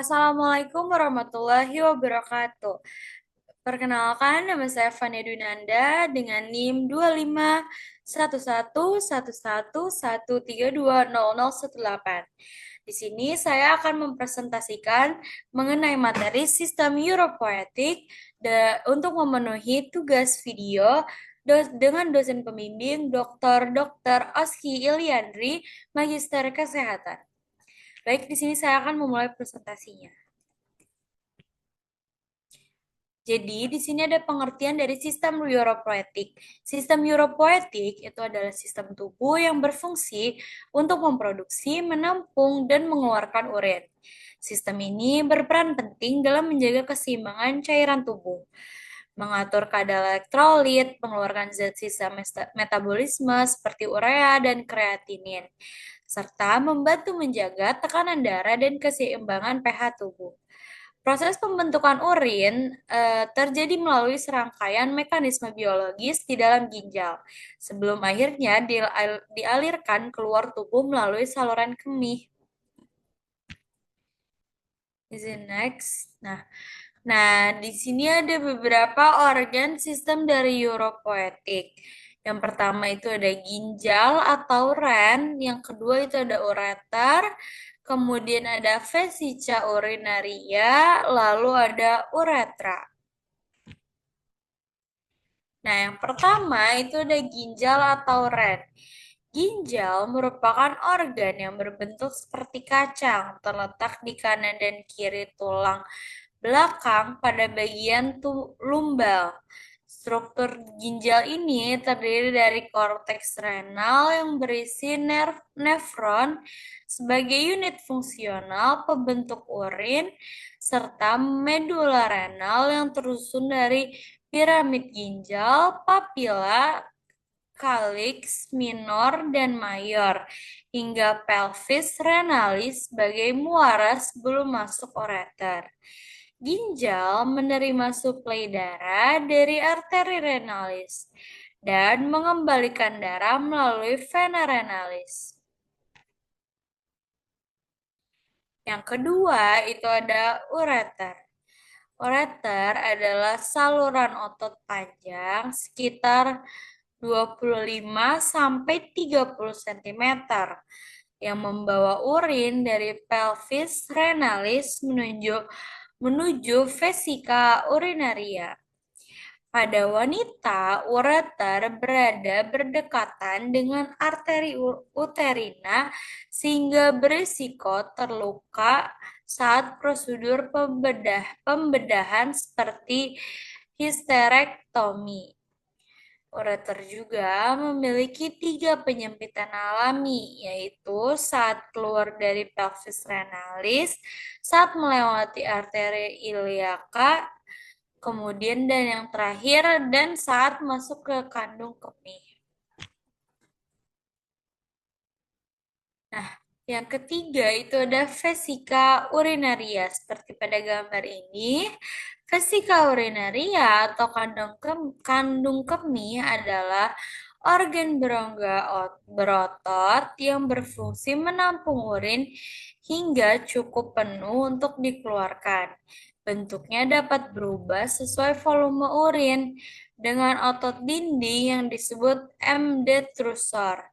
Assalamualaikum warahmatullahi wabarakatuh. Perkenalkan, nama saya Fania Dunanda dengan NIM 25111113200018. Di sini saya akan mempresentasikan mengenai materi sistem Europoetic untuk memenuhi tugas video dengan dosen pembimbing Dr. Oski Iliandri, Magister Kesehatan. Baik, di sini saya akan memulai presentasinya. Jadi, di sini ada pengertian dari sistem uropoietik. Sistem uropoietik itu adalah sistem tubuh yang berfungsi untuk memproduksi, menampung, dan mengeluarkan urin. Sistem ini berperan penting dalam menjaga keseimbangan cairan tubuh, mengatur kadar elektrolit, mengeluarkan zat sisa metabolisme seperti urea dan kreatinin, serta membantu menjaga tekanan darah dan keseimbangan pH tubuh. Proses pembentukan urin terjadi melalui serangkaian mekanisme biologis di dalam ginjal, sebelum akhirnya dialirkan keluar tubuh melalui saluran kemih. Is it next? Nah, di sini ada beberapa organ sistem dari uropoietik. Yang pertama itu ada ginjal atau ren, yang kedua itu ada ureter, kemudian ada vesica urinaria, lalu ada uretra. Nah, yang pertama itu ada ginjal atau ren. Ginjal merupakan organ yang berbentuk seperti kacang, terletak di kanan dan kiri tulang belakang pada bagian lumbal. Struktur ginjal ini terdiri dari korteks renal yang berisi nefron sebagai unit fungsional pembentuk urin, serta medula renal yang tersusun dari piramid ginjal, papila, calyx minor dan mayor, hingga pelvis renalis sebagai muara sebelum masuk ureter. Ginjal menerima suplai darah dari arteri renalis dan mengembalikan darah melalui vena renalis. Yang kedua itu ada ureter. Ureter adalah saluran otot panjang sekitar 25 sampai 30 cm yang membawa urin dari pelvis renalis menuju vesika urinaria. Pada wanita, ureter berada berdekatan dengan arteri uterina sehingga berisiko terluka saat prosedur pembedahan seperti histerektomi. Ureter juga memiliki 3 penyempitan alami, yaitu saat keluar dari pelvis renalis, saat melewati arteri iliaka, kemudian dan yang terakhir, dan saat masuk ke kandung kemih. Nah, yang ketiga itu ada vesika urinaria. Seperti pada gambar ini, vesika urinaria atau kandung kemih adalah organ berongga berotot yang berfungsi menampung urin hingga cukup penuh untuk dikeluarkan. Bentuknya dapat berubah sesuai volume urin dengan otot dinding yang disebut M. detrusor.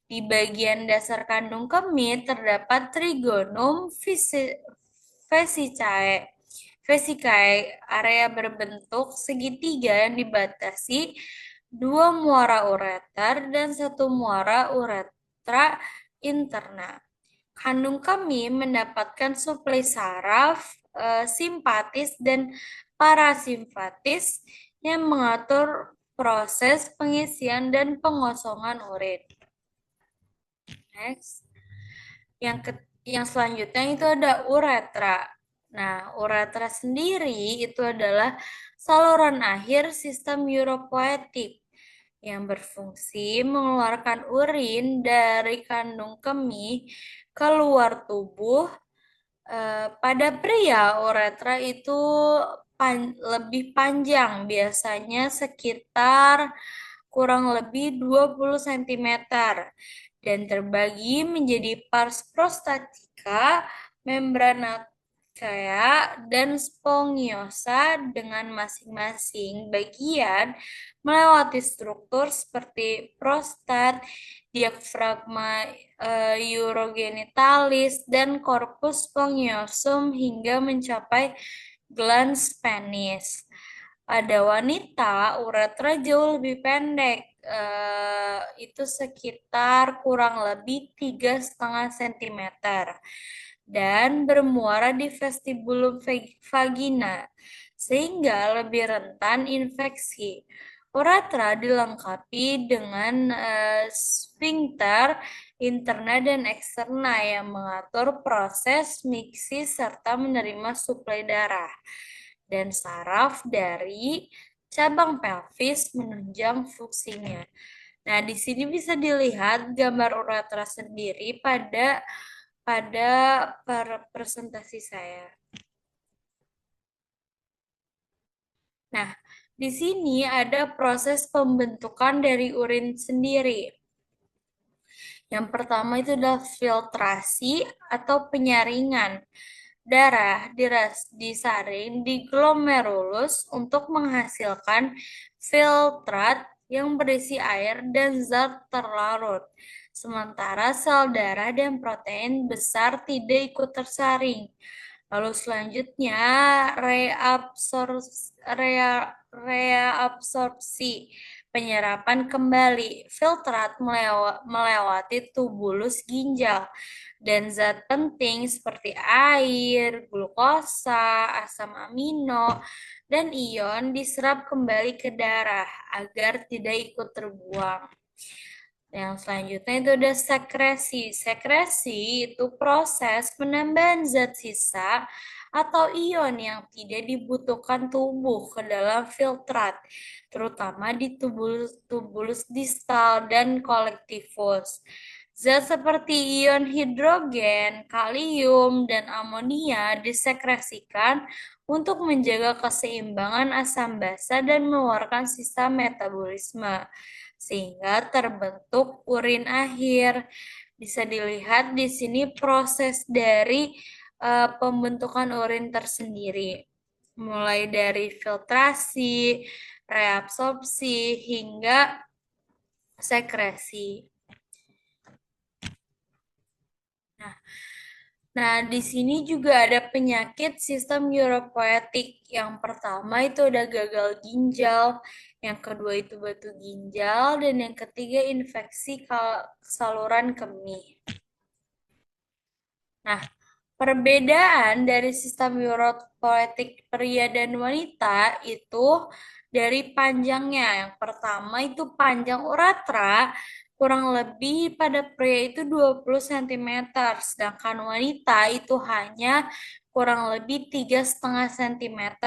Di bagian dasar kandung kemih terdapat trigonum vesicae. Vesicae, area berbentuk segitiga yang dibatasi 2 muara ureter dan 1 muara uretra interna. Kandung kemih mendapatkan suplai saraf, simpatis, dan parasimpatis yang mengatur proses pengisian dan pengosongan urin. Next. Yang selanjutnya itu ada uretra. Nah, uretra sendiri itu adalah saluran akhir sistem uropoietik yang berfungsi mengeluarkan urin dari kandung kemih keluar tubuh. Pada pria, uretra itu lebih panjang, biasanya sekitar kurang lebih 20 cm dan terbagi menjadi pars prostatica, membrana trachea, dan spongiosa dengan masing-masing bagian melewati struktur seperti prostat, diafragma urogenitalis, dan corpus spongiosum hingga mencapai glans penis. Pada wanita, uretra jauh lebih pendek, itu sekitar kurang lebih 3,5 cm dan bermuara di vestibulum vagina, sehingga lebih rentan infeksi. Uretra dilengkapi dengan sphincter interna dan eksterna yang mengatur proses miksi serta menerima suplai darah dan saraf dari cabang pelvis menunjang fungsinya. Nah, di sini bisa dilihat gambar uretra sendiri pada presentasi saya. Nah, di sini ada proses pembentukan dari urin sendiri. Yang pertama itu adalah filtrasi atau penyaringan. Darah disaring di glomerulus untuk menghasilkan filtrat yang berisi air dan zat terlarut. Sementara sel darah dan protein besar tidak ikut tersaring. Lalu selanjutnya reabsorpsi, penyerapan kembali. Filtrat melewati tubulus ginjal dan zat penting seperti air, glukosa, asam amino, dan ion diserap kembali ke darah agar tidak ikut terbuang. Yang selanjutnya itu ada sekresi. Sekresi itu proses penambahan zat sisa atau ion yang tidak dibutuhkan tubuh ke dalam filtrat, terutama di tubulus distal dan kolektivus. Zat seperti ion hidrogen, kalium, dan amonia disekresikan untuk menjaga keseimbangan asam basa dan mengeluarkan sisa metabolisme, sehingga terbentuk urin akhir. Bisa dilihat di sini proses dari pembentukan urin tersendiri, mulai dari filtrasi, reabsorpsi, hingga sekresi. Nah, di sini juga ada penyakit sistem uropoietik. Yang pertama itu ada gagal ginjal, yang kedua itu batu ginjal, dan yang ketiga infeksi saluran kemih. Nah, perbedaan dari sistem uropoietik pria dan wanita itu dari panjangnya. Yang pertama itu panjang uretra kurang lebih pada pria itu 20 cm, sedangkan wanita itu hanya kurang lebih 3,5 cm.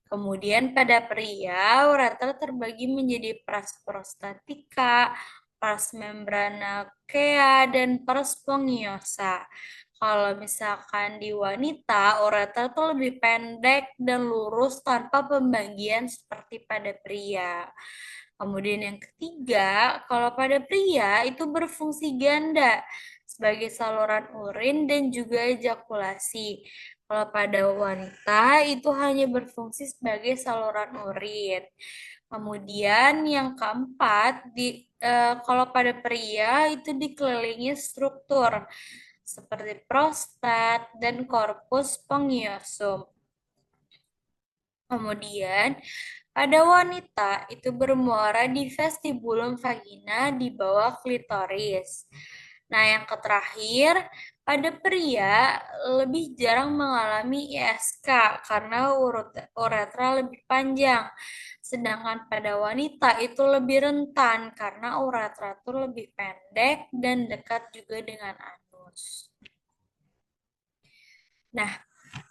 Kemudian pada pria, uretra terbagi menjadi pars prostatica, pars membranacea, dan pars spongiosa. Kalau misalkan di wanita, uretra itu lebih pendek dan lurus tanpa pembagian seperti pada pria. Kemudian yang ketiga, kalau pada pria itu berfungsi ganda sebagai saluran urin dan juga ejakulasi. Kalau pada wanita itu hanya berfungsi sebagai saluran urin. Kemudian yang keempat, kalau pada pria itu dikelilingi struktur seperti prostat dan korpus spongiosum. Kemudian, pada wanita itu bermuara di vestibulum vagina di bawah klitoris. Nah, yang terakhir, pada pria lebih jarang mengalami ISK karena uretra lebih panjang. Sedangkan pada wanita itu lebih rentan karena uretra itu lebih pendek dan dekat juga dengan anus. Nah,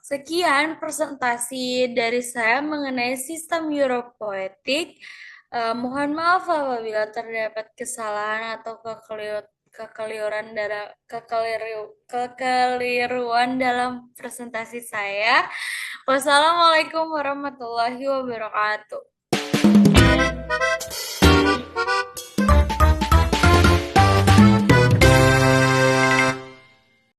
sekian presentasi dari saya mengenai sistem uropoietik. Mohon maaf apabila terdapat kesalahan atau kekeliruan dalam presentasi saya. Wassalamualaikum warahmatullahi wabarakatuh.